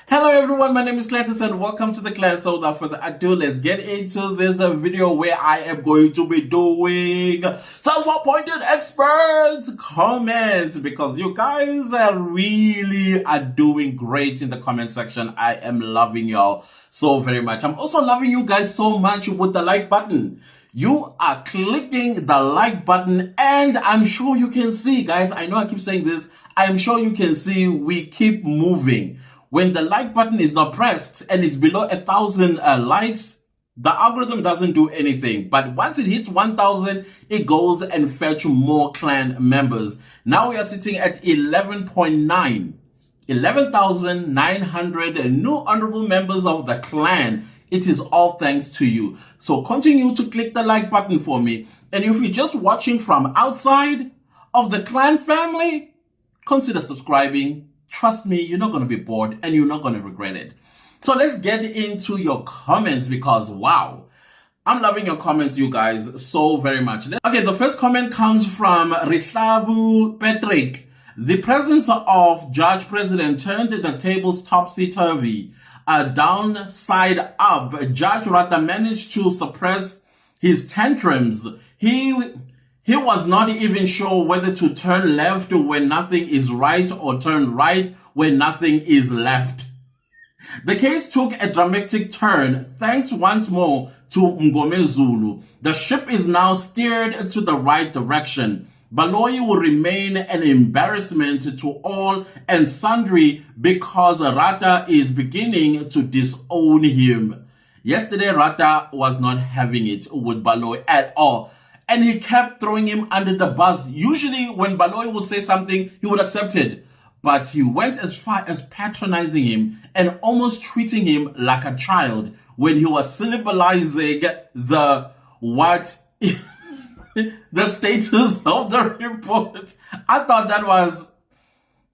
Hello everyone, my name is Cletus and welcome to the clan. So without further ado, let's get into this video where I am going to be doing self-appointed experts comments because you guys are doing great in the comment section. I am loving y'all so very much. I'm also loving you guys so much with the like button. You are clicking the like button and I'm sure you can see, guys, I know I keep saying this, I'm sure you can see we keep moving. When the like button is not pressed and it's below 1,000 likes, the algorithm doesn't do anything. But once it hits 1,000, it goes and fetch more clan members. Now we are sitting at 11.9. 11,900 new honorable members of the clan. It is all thanks to you. So continue to click the like button for me. And if you're just watching from outside of the clan family, consider subscribing. Trust me, you're not going to be bored and you're not going to regret it. So let's get into your comments because wow, I'm loving your comments, you guys, so very much. Okay, the first comment comes from Rihlabu Patrick. The presence of Judge President turned the tables topsy-turvy. Downside up, Judge Rata managed to suppress his tantrums. He was not even sure whether to turn left when nothing is right or turn right when nothing is left. The case took a dramatic turn thanks once more to Ngome Zulu. The ship is now steered to the right direction. Baloyi will remain an embarrassment to all and sundry because Rata is beginning to disown him. Yesterday, Rata was not having it with Baloyi at all. And he kept throwing him under the bus. Usually when Baloyi would say something, he would accept it. But he went as far as patronizing him and almost treating him like a child when he was syllabalizing the status of the report. I thought that was,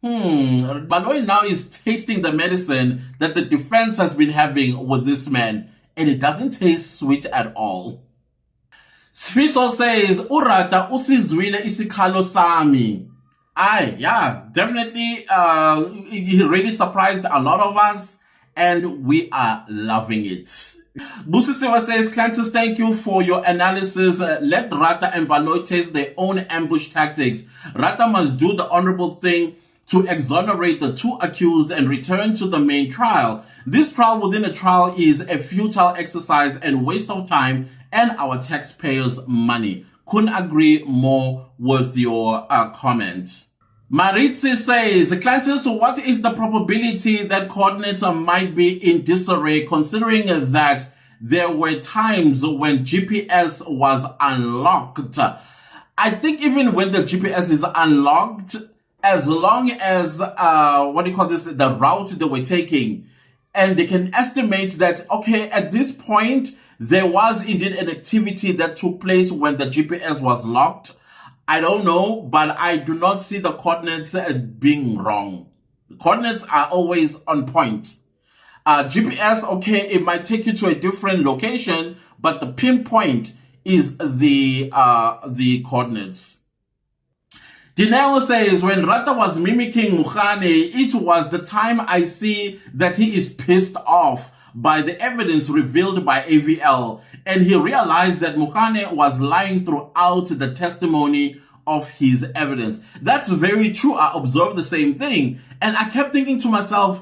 Baloyi now is tasting the medicine that the defense has been having with this man. And it doesn't taste sweet at all. Sfiso says, Urata usizwile isikhalo sami. Yeah, definitely, he really surprised a lot of us, and we are loving it. Busisiwa says, Clantus, thank you for your analysis. Let Rata and Baloyi taste their own ambush tactics. Rata must do the honorable thing to exonerate the two accused and return to the main trial. This trial within a trial is a futile exercise and waste of time and our taxpayers' money. Couldn't agree more with your comments. Maritzi says, Clantus, what is the probability that coordinates might be in disarray considering that there were times when GPS was unlocked? I think even when the GPS is unlocked, as long as, the route they were taking, and they can estimate that, okay, at this point, there was indeed an activity that took place when the GPS was locked. I don't know, but I do not see the coordinates being wrong. The coordinates are always on point. GPS, okay, it might take you to a different location, but the pinpoint is the coordinates. Dineo says, when Rata was mimicking Mukhane, it was the time I see that he is pissed off by the evidence revealed by AVL, and he realized that Mukhane was lying throughout the testimony of his evidence. That's very true. I observed the same thing, and I kept thinking to myself,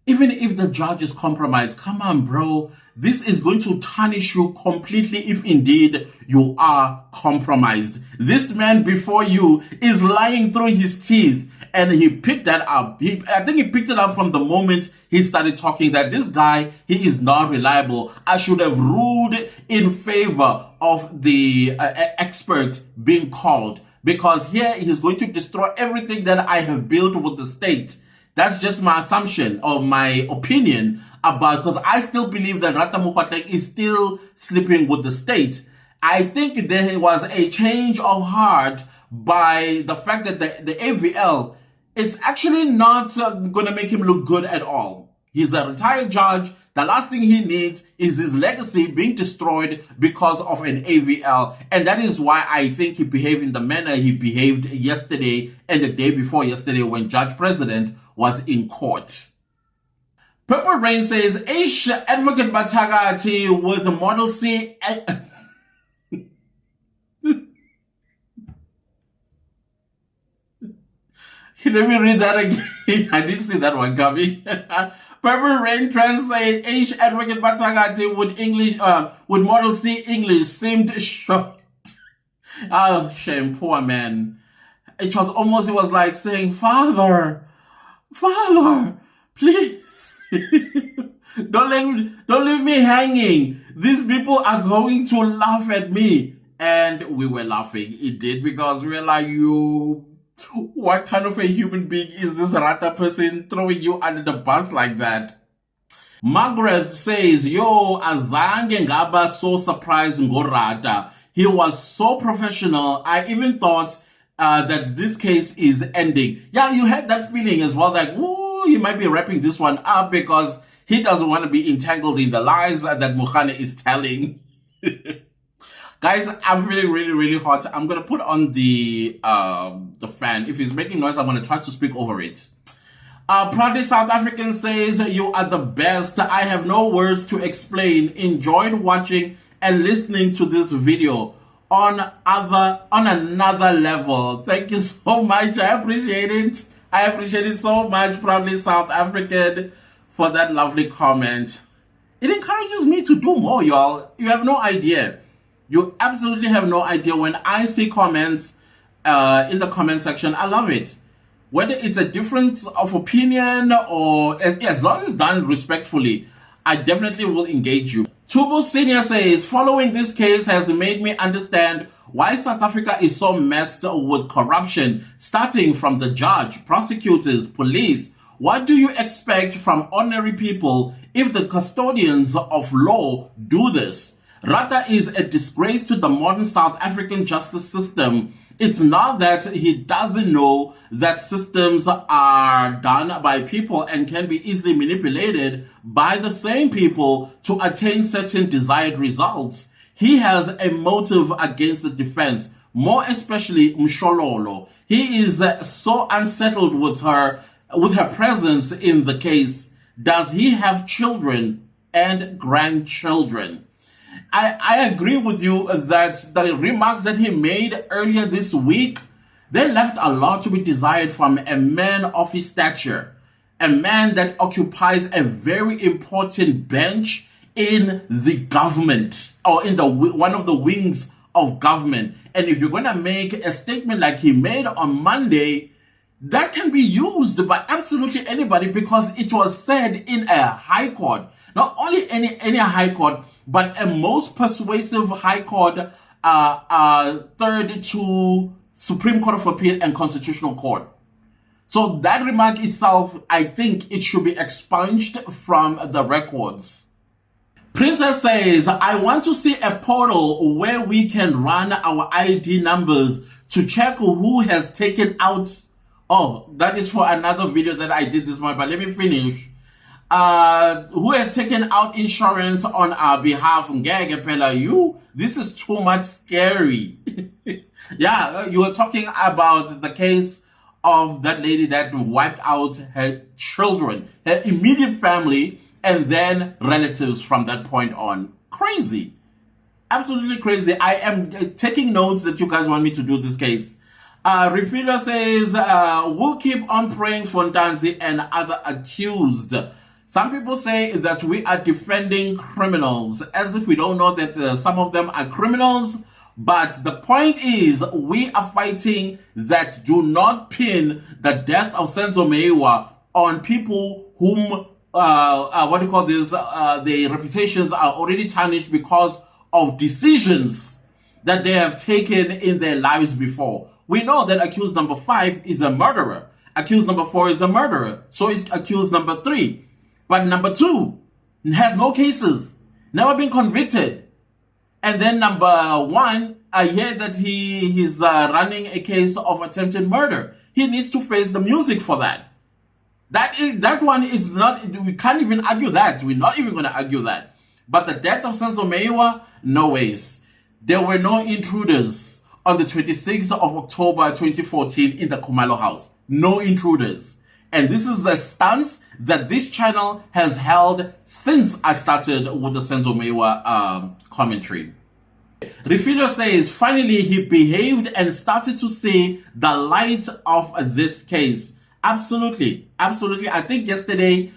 even if the judge is compromised, come on, bro, this is going to tarnish you completely if indeed you are compromised. This man before you is lying through his teeth, and he picked that up. I think he picked it up from the moment he started talking that this guy, he is not reliable. I should have ruled in favor of the expert being called because here he's going to destroy everything that I have built with the state. That's just my assumption or my opinion about, because I still believe that Rata Mokgotleng is still sleeping with the state. I think there was a change of heart by the fact that the AVL, it's actually not going to make him look good at all. He's a retired judge. The last thing he needs is his legacy being destroyed because of an AVL. And that is why I think he behaved in the manner he behaved yesterday and the day before yesterday when Judge President was in court. Purple Rain says, Ish Advocate Batagati with Model C. Let me read that again. I didn't see that one coming. Purple Rain translates Ish Advocate Batagati with Model C English seemed shocked. Oh, shame, poor man. It was like saying, Father, please. Don't leave me hanging. These people are going to laugh at me. And we were laughing. It did, because we were like, what kind of a human being is this Rata person throwing you under the bus like that? Margaret says, yo, azange ngaba so surprised ngorata. He was so professional. I even thought that this case is ending. Yeah, you had that feeling as well, like, ooh, he might be wrapping this one up because he doesn't want to be entangled in the lies that Bongani is telling. Guys, I'm feeling really, really hot. I'm going to put on the fan. If it's making noise, I'm going to try to speak over it. Proudly South African says, you are the best. I have no words to explain. Enjoyed watching and listening to this video on another level. Thank you so much. I appreciate it. I appreciate it so much, Proudly South African, for that lovely comment. It encourages me to do more, y'all. You have no idea. You absolutely have no idea. When I see comments in the comment section, I love it. Whether it's a difference of opinion or, as long as it's done respectfully, I definitely will engage you. Tubu Senior says, following this case has made me understand why South Africa is so messed with corruption, starting from the judge, prosecutors, police. What do you expect from ordinary people if the custodians of law do this? Rata is a disgrace to the modern South African justice system. It's not that he doesn't know that systems are done by people and can be easily manipulated by the same people to attain certain desired results. He has a motive against the defense, more especially Mshololo. He is so unsettled with her presence in the case. Does he have children and grandchildren? I agree with you that the remarks that he made earlier this week, they left a lot to be desired from a man of his stature, a man that occupies a very important bench in the government, or in one of the wings of government. And if you're going to make a statement like he made on Monday, that can be used by absolutely anybody, because it was said in a high court. Not only any high court, but a most persuasive high court, third to Supreme Court of Appeal and Constitutional Court. So that remark itself, I think it should be expunged from the records. Princess says, I want to see a portal where we can run our ID numbers to check who has taken out. Oh, that is for another video that I did this morning, but let me finish. Who has taken out insurance on our behalf? This is too much scary. Yeah, you were talking about the case of that lady that wiped out her children, her immediate family, and then relatives from that point on. Crazy. Absolutely crazy. I am taking notes that you guys want me to do this case. Refiller says, we'll keep on praying for Ntanzi and other accused. Some people say that we are defending criminals, as if we don't know that some of them are criminals. But the point is, we are fighting that do not pin the death of Senzo Meyiwa on people whom, their reputations are already tarnished because of decisions that they have taken in their lives before. We know that accused number 5 is a murderer. Accused number 4 is a murderer. So is accused number 3. But number 2 has no cases, never been convicted. And then number 1, I hear that he's running a case of attempted murder. He needs to face the music for that. That one is not, we can't even argue that. We're not even going to argue that. But the death of Senzo Meyiwa, no ways. There were no intruders on the 26th of October 2014 in the Khumalo house. No intruders. And this is the stance that this channel has held since I started with the Senzo Mewa commentary. Refilio says, finally he behaved and started to see the light of this case. Absolutely. Absolutely. I think yesterday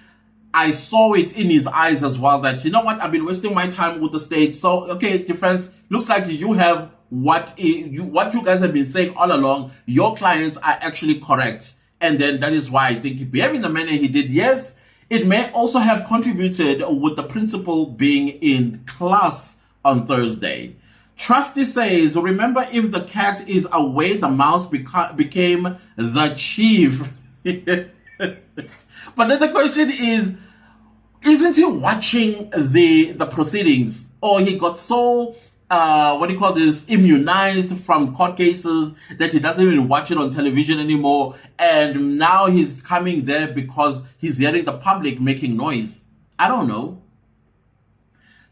I saw it in his eyes as well that, you know what, I've been wasting my time with the state. So, okay, defense, looks like you have what you guys have been saying all along. Your clients are actually correct. And then that is why I think he behaved in the manner he did. Yes, it may also have contributed with the principal being in class on Thursday. Trusty says, remember, if the cat is away, the mouse became the chief. But then the question is, isn't he watching the proceedings? Or he got so, immunized from court cases that he doesn't even watch it on television anymore. And now he's coming there because he's hearing the public making noise. I don't know.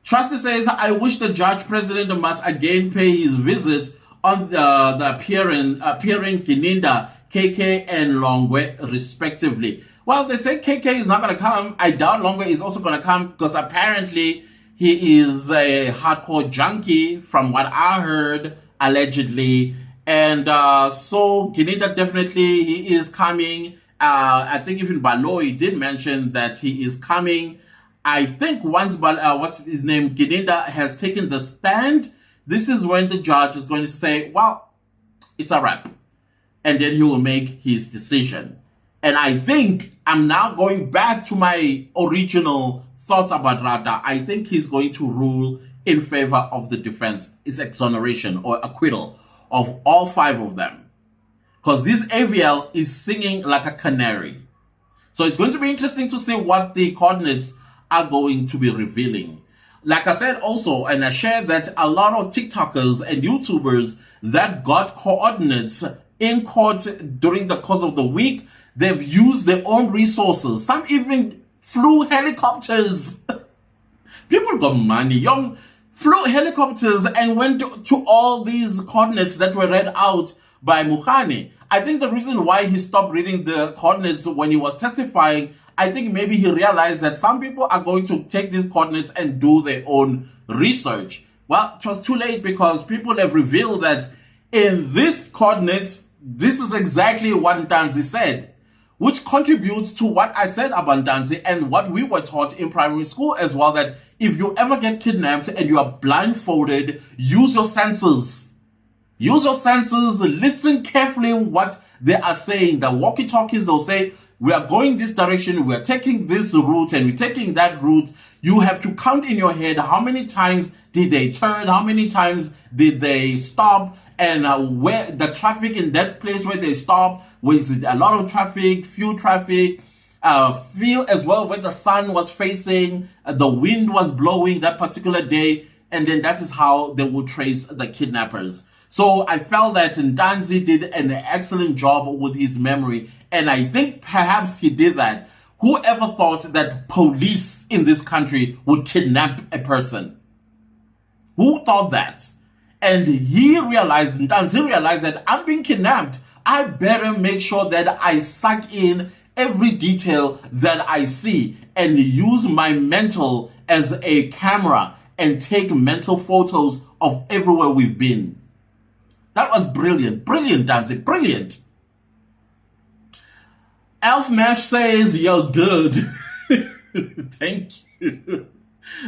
Trusty says, I wish the judge president must again pay his visit on the appearing Gininda, KK, and Longwe, respectively. Well, they say KK is not going to come. I doubt Longwe is also going to come because apparently he is a hardcore junkie from what I heard, allegedly. And so Gininda definitely, he is coming. I think even Baloyi did mention that he is coming. I think once, what's his name, Gininda has taken the stand, this is when the judge is going to say, well, it's a wrap. And then he will make his decision. And I think I'm now going back to my original thoughts about Rada. I think he's going to rule in favor of the defense. It's exoneration or acquittal of all 5 of them. Because this AVL is singing like a canary. So it's going to be interesting to see what the coordinates are going to be revealing. Like I said also, and I shared that a lot of TikTokers and YouTubers that got coordinates in court during the course of the week, they've used their own resources. Some even flew helicopters. People got money. Young flew helicopters and went to all these coordinates that were read out by Bongani. I think the reason why he stopped reading the coordinates when he was testifying, I think maybe he realized that some people are going to take these coordinates and do their own research. Well, it was too late because people have revealed that in this coordinate, this is exactly what Ntanzi said, which contributes to what I said about Ntanzi and what we were taught in primary school as well, that if you ever get kidnapped and you are blindfolded, use your senses. Use your senses, listen carefully what they are saying. The walkie-talkies, they'll say, we are going this direction, we are taking this route, and we're taking that route. You have to count in your head how many times did they turn, how many times did they stop, and where the traffic in that place where they stop, was it a lot of traffic, few traffic, feel as well where the sun was facing, the wind was blowing that particular day, and then that is how they will trace the kidnappers. So I felt that Ntanzi did an excellent job with his memory, and I think perhaps he did that. Whoever thought that police in this country would kidnap a person? Who thought that? And Ntanzi realized that I'm being kidnapped. I better make sure that I suck in every detail that I see and use my mental as a camera and take mental photos of everywhere we've been. That was brilliant. Brilliant, Ntanzi. Brilliant. Elf Mesh says, you're good. Thank you.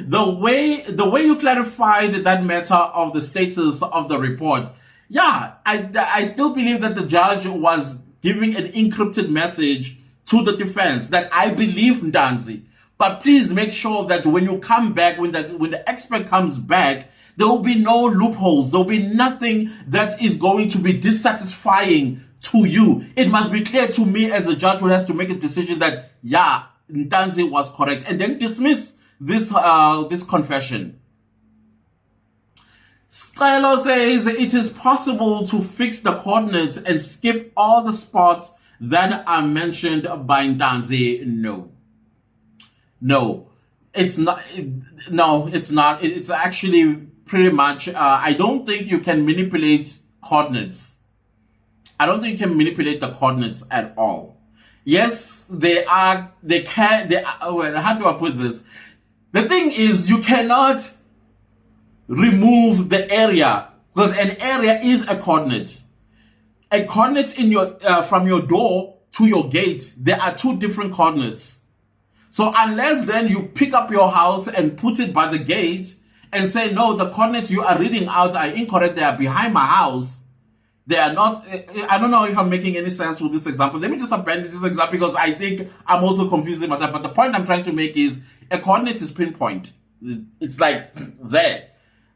The way you clarified that matter of the status of the report, yeah, I still believe that the judge was giving an encrypted message to the defense that I believe Ntanzi. But please make sure that when you come back, when the expert comes back, there will be no loopholes. There will be nothing that is going to be dissatisfying to you. It must be clear to me as a judge who has to make a decision that, yeah, Ntanzi was correct, and then dismiss this confession. Stylo says it is possible to fix the coordinates and skip all the spots that are mentioned by Ntanzi. No, it's not. No, it's not. It's actually pretty much, I don't think you can manipulate coordinates. I don't think you can manipulate the coordinates at all. Yes, well, how do I put this? The thing is, you cannot remove the area, because an area is a coordinate. A coordinate in your from your door to your gate, there are two different coordinates. So unless then you pick up your house and put it by the gate and say, no, the coordinates you are reading out are incorrect, they are behind my house. They are not, I don't know if I'm making any sense with this example. Let me just abandon this example because I think I'm also confusing myself. But the point I'm trying to make is a coordinate is pinpoint. It's like there.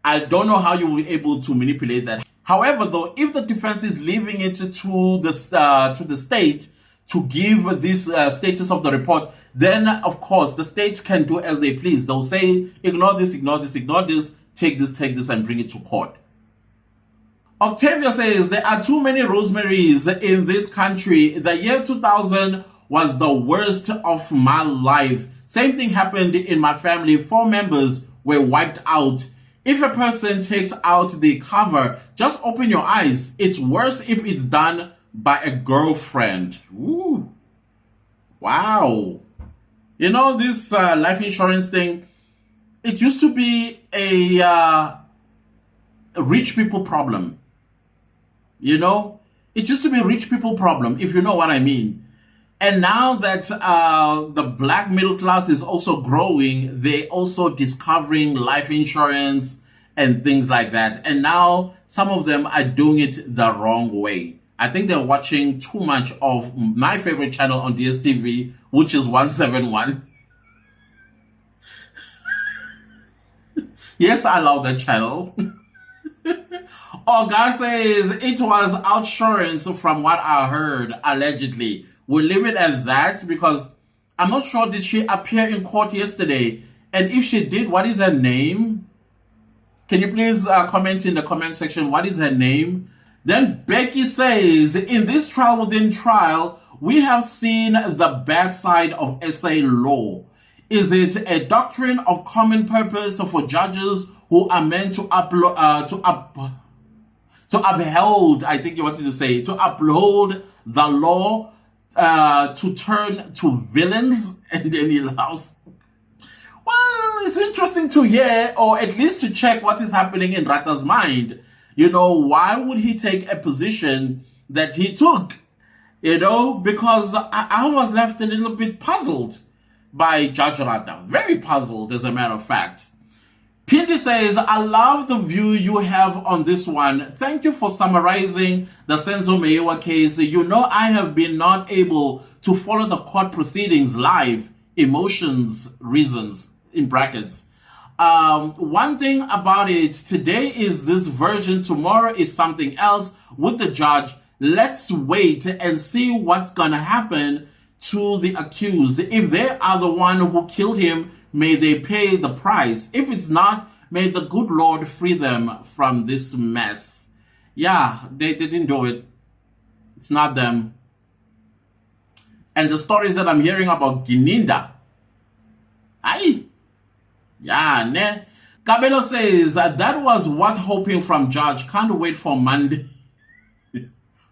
I don't know how you will be able to manipulate that. However, though, if the defense is leaving it to the state to give this status of the report, then of course the state can do as they please. They'll say, ignore this, ignore this, ignore this, take this, and bring it to court. Octavia says, there are too many Rosemarys in this country. The year 2000 was the worst of my life. Same thing happened in my family. 4 members were wiped out. If a person takes out the cover, just open your eyes. It's worse if it's done by a girlfriend. Ooh. Wow. You know, this life insurance thing, it used to be a rich people problem. You know, it used to be a rich people problem, if you know what I mean. And now that the black middle class is also growing, they're also discovering life insurance and things like that. And now some of them are doing it the wrong way. I think they're watching too much of my favorite channel on DSTV, which is 171. Yes, I love that channel. Olga says, it was outsurance from what I heard, allegedly. We'll leave it at that because I'm not sure, did she appear in court yesterday? And if she did, what is her name? Can you please comment in the comment section, what is her name? Then Becky says, in this trial within trial, we have seen the bad side of SA law. Is it a doctrine of common purpose for judges who are meant to uphold, I think you wanted to say, to uphold the law, to turn to villains? And then he laughs. Well, it's interesting to hear, or at least to check what is happening in Rata's mind. You know, why would he take a position that he took? You know, because I was left a little bit puzzled by Judge Rata. Very puzzled, as a matter of fact. Pindi says, I love the view you have on this one. Thank you for summarizing the Senzo Meyiwa case. You know, I have been not able to follow the court proceedings live. Emotions, reasons, in brackets. One thing about it, today is this version, tomorrow is something else with the judge. Let's wait and see what's gonna happen to the accused. If they are the one who killed him, may they pay the price. If it's not, may the good Lord free them from this mess. Yeah, they didn't do it. It's not them. And the stories that I'm hearing about Gininda. Aye. Yeah, ne. Cabello says, that was what hoping from judge. Can't wait for Monday.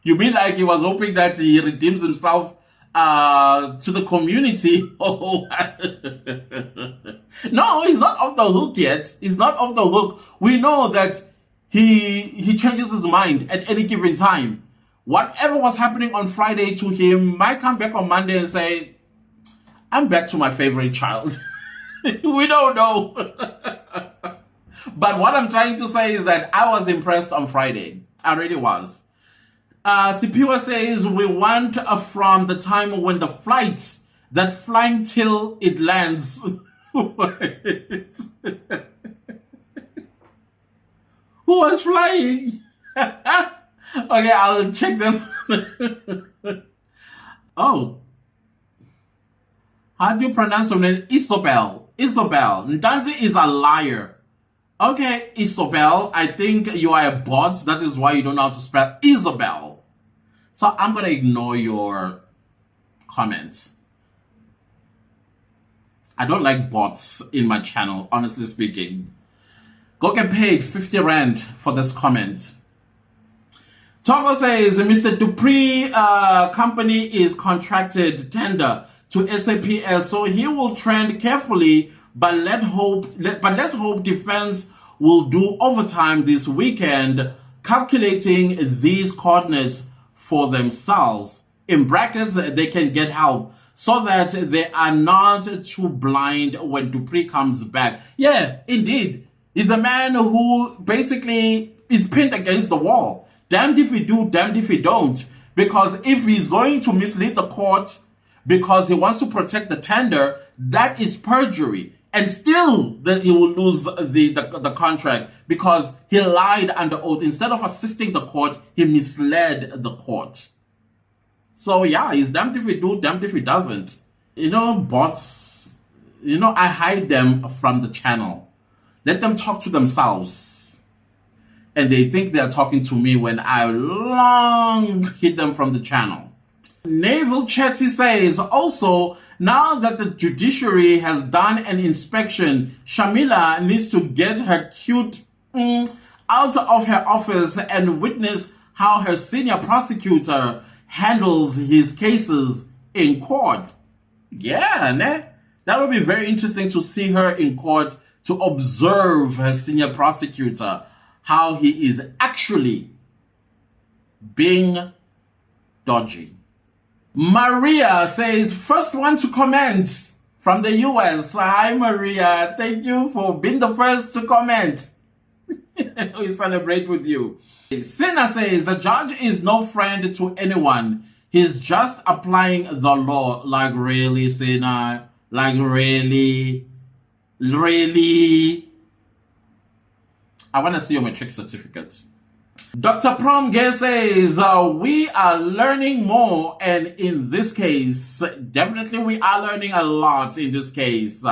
You mean like he was hoping that he redeems himself to the community? Oh, no, he's not off the hook yet. He's not off the hook. We know that he changes his mind at any given time. Whatever was happening on Friday to him might come back on Monday and say, I'm back to my favorite child. We don't know. But what I'm trying to say is that I was impressed on Friday. I really was. Sipiwa says, we want from the time when the flight, that flying till it lands. Who was flying? Okay, I'll check this. Oh. How do you pronounce her name? Isobel. Ntanzi is a liar. Okay, Isobel, I think you are a bot. That is why you don't know how to spell Isabel. So I'm going to ignore your comments. I don't like bots in my channel, honestly speaking. Go get paid 50 Rand for this comment. Togo says Mr. Dupree company is contracted tender to SAPS, so he will trend carefully, but let's hope defense will do overtime this weekend, calculating these coordinates for themselves. In brackets, they can get help so that they are not too blind when Dupree comes back. Yeah, indeed. He's a man who basically is pinned against the wall. Damned if we do, damned if we don't. Because if he's going to mislead the court because he wants to protect the tender, that is perjury. And still, he will lose the contract because he lied under oath. Instead of assisting the court, he misled the court. So yeah, he's damned if he do, damned if he doesn't. You know, bots, I hide them from the channel. Let them talk to themselves. And they think they're talking to me when I long hid them from the channel. Naval Chetty says, also, now that the judiciary has done an inspection, Shamila needs to get her cute out of her office and witness how her senior prosecutor handles his cases in court. Yeah, ne? That would be very interesting to see her in court, to observe her senior prosecutor, how he is actually being dodgy. Maria says, first one to comment from the US. Hi, Maria. Thank you for being the first to comment. We celebrate with you. Sina says, the judge is no friend to anyone. He's just applying the law. Like really, Sina? Like really? Really? I want to see your matric certificate. Dr. Promge says, we are learning more, and in this case, definitely we are learning a lot in this case.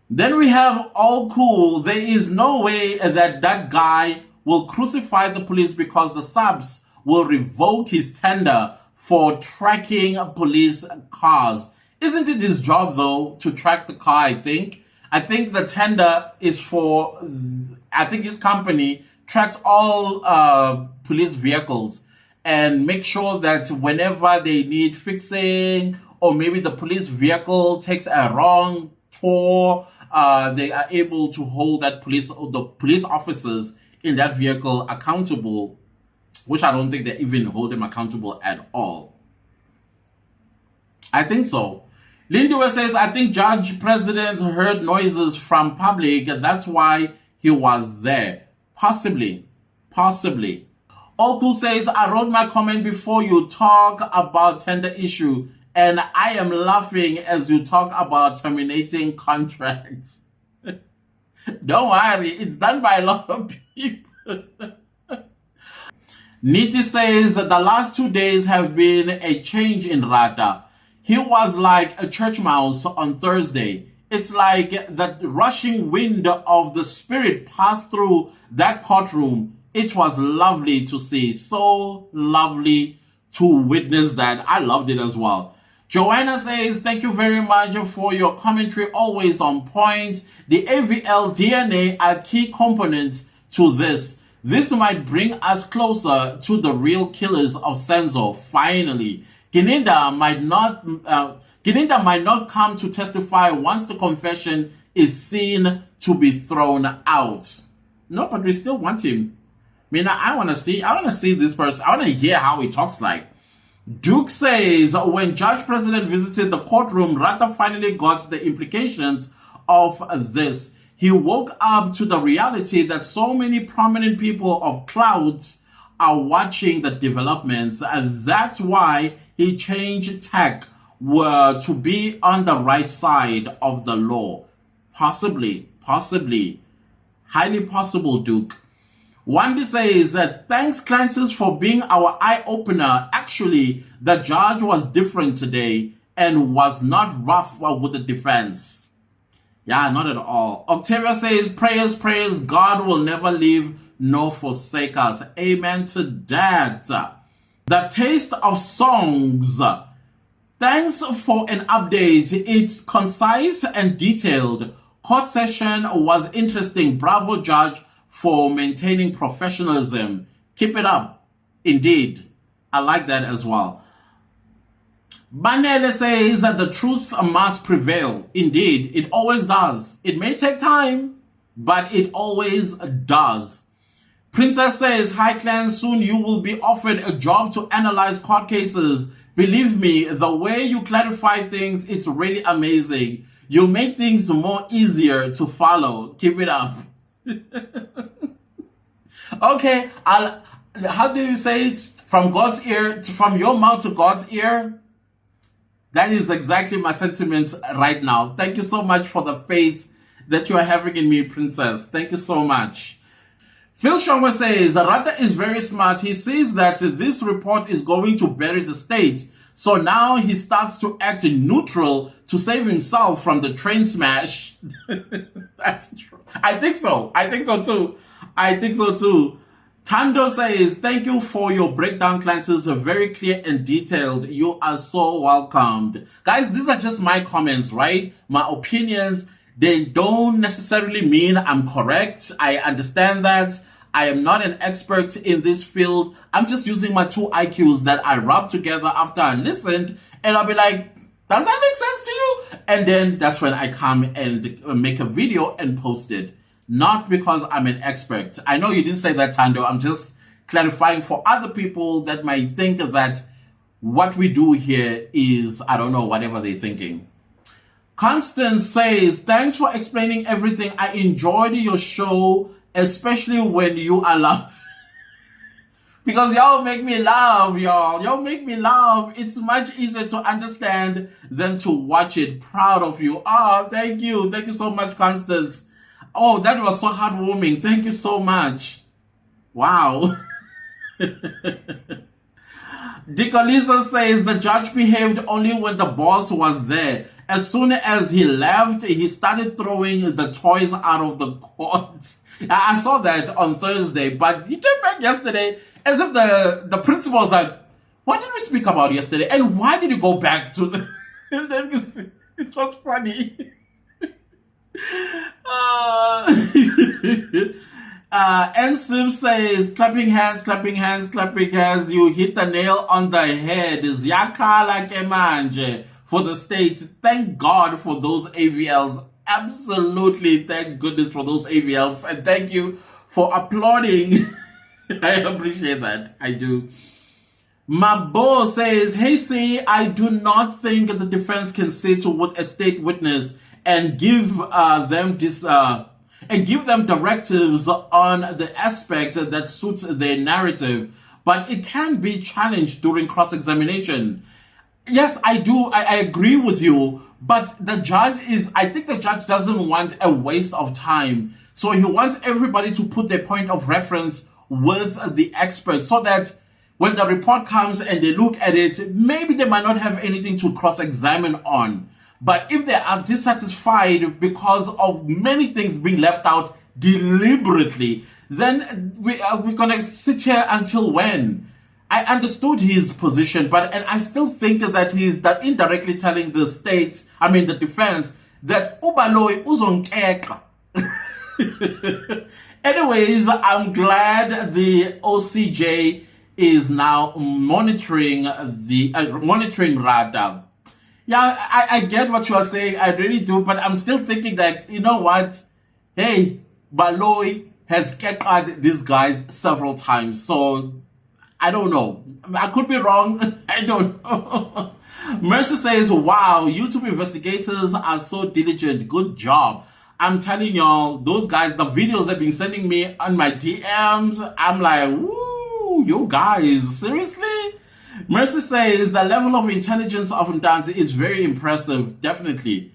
Then we have All Cool. There is no way that guy will crucify the police because the subs will revoke his tender for tracking police cars. Isn't it his job, though, to track the car, I think? I think the tender is for, I think his company tracks all police vehicles and make sure that whenever they need fixing, or maybe the police vehicle takes a wrong tour, they are able to hold the police officers in that vehicle accountable, which I don't think they even hold them accountable at all. I think so. Lindewer says, I think Judge President heard noises from public. That's why he was there. Possibly. Oku says, I wrote my comment before you talk about tender issue, and I am laughing as you talk about terminating contracts. Don't worry, it's done by a lot of people. Niti says that the last 2 days have been a change in Rata. He was like a church mouse on Thursday. It's like that rushing wind of the spirit passed through that courtroom. It was lovely to see. So lovely to witness that. I loved it as well. Joanna says, thank you very much for your commentary, always on point. The AVL DNA are key components to this. This might bring us closer to the real killers of Senzo, finally. Gininda might not come to testify once the confession is seen to be thrown out. No, but we still want him. I mean, I want to see this person. I want to hear how he talks like. Duke says, when Judge President visited the courtroom, Rata finally got the implications of this. He woke up to the reality that so many prominent people of clouds are watching the developments, and that's why he changed tack to be on the right side of the law. Possibly. Highly possible, Duke. Wandy says, thanks, Clancy's, for being our eye-opener. Actually, the judge was different today and was not rough with the defense. Yeah, not at all. Octavia says, prayers, God will never leave nor forsake us. Amen to that. The Taste of Songs. Thanks for an update. It's concise and detailed. Court session was interesting. Bravo, Judge, for maintaining professionalism. Keep it up. Indeed. I like that as well. Banele says that the truth must prevail. Indeed, it always does. It may take time, but it always does. Princess says, hi clan, soon you will be offered a job to analyze court cases. Believe me, the way you clarify things, it's really amazing. You make things more easier to follow. Keep it up. Okay, how do you say it? From God's ear, from your mouth to God's ear? That is exactly my sentiments right now. Thank you so much for the faith that you are having in me, Princess. Thank you so much. Phil Shongwe says, Rata is very smart. He says that this report is going to bury the state. So now he starts to act neutral to save himself from the train smash. That's true. I think so. I think so too. I think so too. Tando says, thank you for your breakdown, Clances. Very clear and detailed. You are so welcomed. Guys, these are just my comments, right? My opinions. They don't necessarily mean I'm correct. I understand that. I am not an expert in this field. I'm just using my two IQs that I rub together after I listened. And I'll be like, does that make sense to you? And then that's when I come and make a video and post it. Not because I'm an expert. I know you didn't say that, Tando. I'm just clarifying for other people that might think that what we do here is, I don't know, whatever they're thinking. Constance says, thanks for explaining everything. I enjoyed your show, especially when you are laughing. Because y'all make me laugh, y'all. Y'all make me laugh. It's much easier to understand than to watch it. Proud of you. Oh, thank you. Thank you so much, Constance. Oh, that was so heartwarming. Thank you so much. Wow. Dicolisa says the judge behaved only when the boss was there. As soon as he left, he started throwing the toys out of the court. I saw that on Thursday, but he came back yesterday as if the principal was like, what did we speak about yesterday? And why did you go back to the... It was funny. Ensim says, clapping hands, clapping hands, clapping hands. You hit the nail on the head. Ziyakhala ke manje for the state. Thank God for those AVLs. Absolutely, thank goodness for those AVLs. And thank you for applauding. I appreciate that. I do. Mabo says, hey, see, I do not think the defense can sit with a state witness and give them directives on the aspect that suits their narrative, but it can be challenged during cross-examination. Yes, I do. I agree with you, but I think the judge doesn't want a waste of time. So he wants everybody to put their point of reference with the expert so that when the report comes and they look at it, maybe they might not have anything to cross-examine on. But if they are dissatisfied because of many things being left out deliberately, then we're going to sit here until when? I understood his position, and I still think that he's indirectly telling the state, the defense, that Ubaloy uzonkeka. Anyways, I'm glad the OCJ is now monitoring Rada. Yeah, I get what you are saying. I really do. But I'm still thinking that, you know what? Hey, Baloy has kicked out these guys several times. So, I don't know. I could be wrong. I don't know. Mercy says, wow, YouTube investigators are so diligent. Good job. I'm telling y'all, those guys, the videos they've been sending me on my DMs, I'm like, woo, you guys, seriously? Mercy says the level of intelligence of Ntanzi is very impressive, definitely.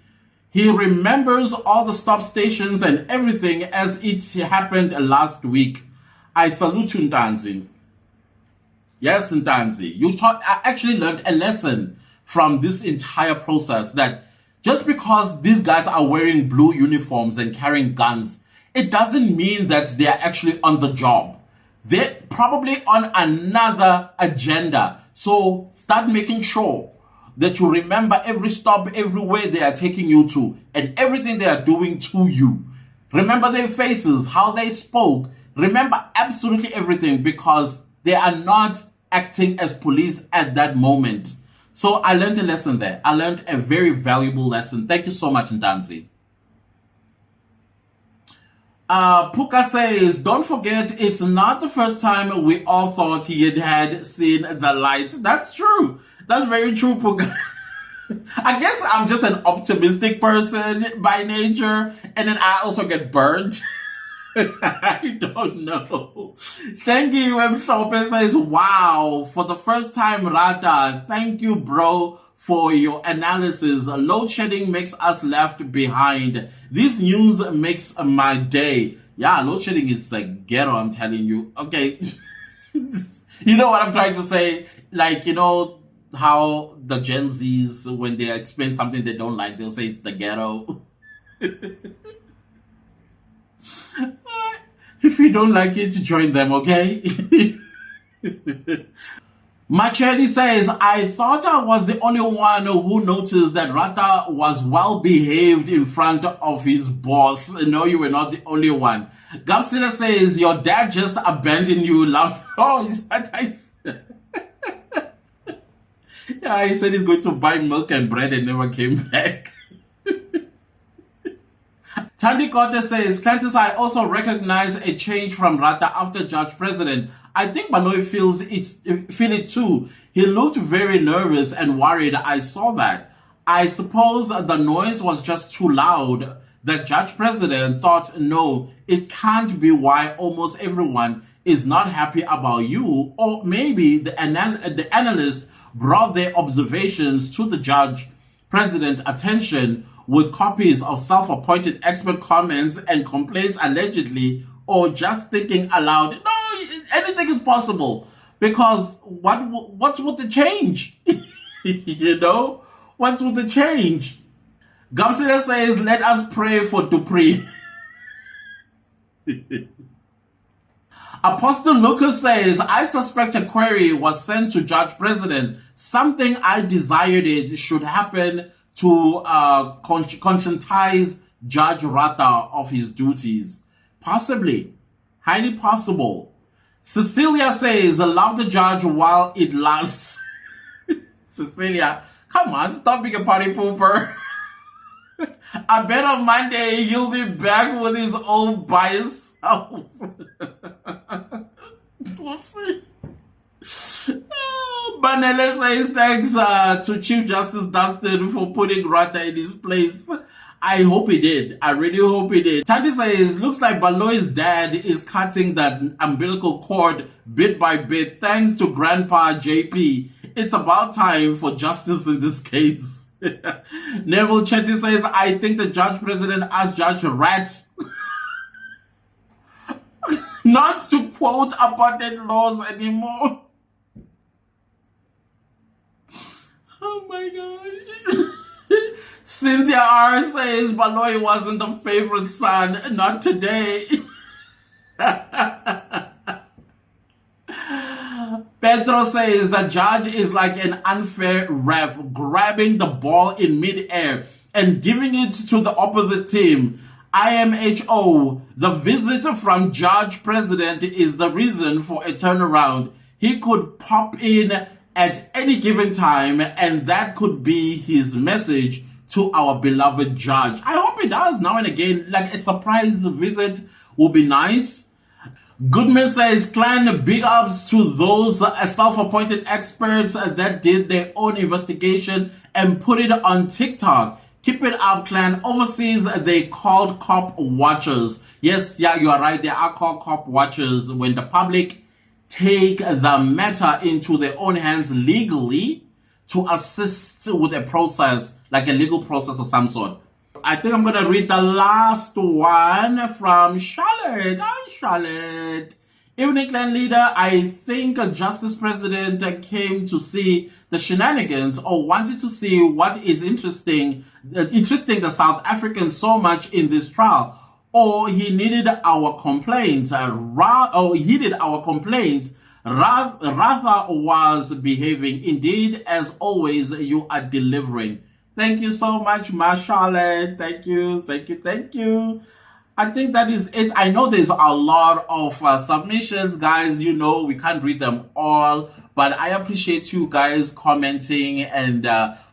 He remembers all the stop stations and everything as it happened last week. I salute you, Ntanzi. Yes, Ntanzi. I actually learned a lesson from this entire process that just because these guys are wearing blue uniforms and carrying guns, it doesn't mean that they are actually on the job. They're probably on another agenda. So start making sure that you remember every stop, everywhere they are taking you to, and everything they are doing to you. Remember their faces, how they spoke. Remember absolutely everything, because They are not acting as police at that moment. So I learned a lesson there. I learned a very valuable lesson. Thank you so much, Ntanzi. Puka says, don't forget, it's not the first time we all thought he had seen the light. That's true. That's very true, Puka. I guess I'm just an optimistic person by nature, and then I also get burned. I don't know. Thank you, Mshope says, wow, for the first time, Rata, thank you, bro, for your analysis. Load shedding makes us left behind. This news makes my day. Yeah, load shedding is like ghetto, I'm telling you. Okay. You know what I'm trying to say? Like, you know, how the Gen Zs, when they explain something they don't like, they'll say it's the ghetto. If you don't like it, join them, okay? Machedi says, I thought I was the only one who noticed that Rata was well behaved in front of his boss. No, you were not the only one. Gapsila says, your dad just abandoned you. Love. Oh, is what I said. Yeah, he said he's going to buy milk and bread and never came back. Tandy Kote says, Cantus, I also recognize a change from Rata after Judge President. I think Baloyi feel it too. He looked very nervous and worried. I saw that. I suppose the noise was just too loud. The Judge President thought, no, it can't be why almost everyone is not happy about you. Or maybe the analyst brought their observations to the Judge President attention with copies of self-appointed expert comments and complaints allegedly, or just thinking aloud. No, anything is possible, because what's with the change? You know, what's with the change? Gamsila says, let us pray for Dupree. Apostle Lucas says, I suspect a query was sent to Judge President. Something I desired it should happen to conscientize Judge Rata of his duties. Possibly. Highly possible. Cecilia says, love the judge while it lasts. Cecilia, come on, stop being a party pooper. I bet on Monday he'll be back with his old biased self. We'll see. Banele says, thanks to Chief Justice Dustin for putting Rata in his place. I hope he did. I really hope he did. Tandy says, looks like Baloyi's dad is cutting that umbilical cord bit by bit thanks to Grandpa JP. It's about time for justice in this case. Neville Chetty says, I think the Judge President asked Judge Rat not to quote apartheid laws anymore. Oh my gosh. Cynthia R says Baloyi wasn't the favorite son. Not today. Pedro says the judge is like an unfair ref, grabbing the ball in midair and giving it to the opposite team. IMHO, the visit from Judge President is the reason for a turnaround. He could pop in at any given time, and that could be his message to our beloved judge. I hope he does now and again. Like a surprise visit would be nice. Goodman says, Clan, big ups to those self-appointed experts that did their own investigation and put it on TikTok. Keep it up, Clan. Overseas, they called cop watchers. Yes, yeah, you are right. They are called cop watchers when the public take the matter into their own hands legally to assist with a process, like a legal process of some sort. I think I'm going to read the last one from Charlotte. Hi, Charlotte. Evening, Clan Leader. I think a Justice President came to see the shenanigans or wanted to see what is interesting the South Africans so much in this trial. Or he needed our complaints. Rather was behaving. Indeed, as always, you are delivering. Thank you so much, Charlotte. Thank you, thank you, thank you. I think that is it. I know there's a lot of submissions, guys. You know, we can't read them all, but I appreciate you guys commenting and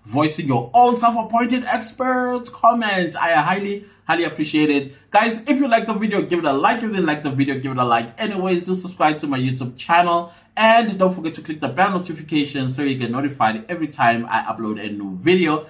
voicing your own self-appointed expert comment. I highly appreciate it. Guys, if you like the video, give it a like. If you didn't like the video, give it a like. Anyways, do subscribe to my YouTube channel. And don't forget to click the bell notification so you get notified every time I upload a new video.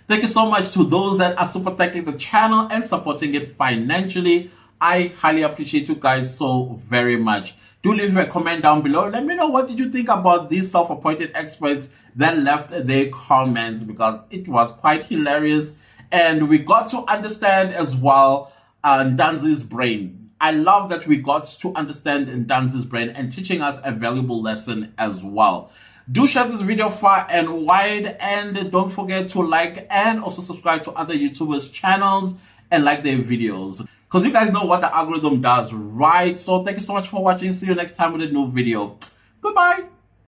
Thank you so much to those that are super thanking the channel and supporting it financially. I highly appreciate you guys so very much. Do leave a comment down below. Let me know what did you think about these self-appointed experts that left their comments, because it was quite hilarious. And we got to understand as well Ntanzi's brain. I love that we got to understand Ntanzi's brain and teaching us a valuable lesson as well. Do share this video far and wide, and don't forget to like and also subscribe to other YouTubers' channels and like their videos, because you guys know what the algorithm does, right? So thank you so much for watching. See you next time with a new video. Goodbye.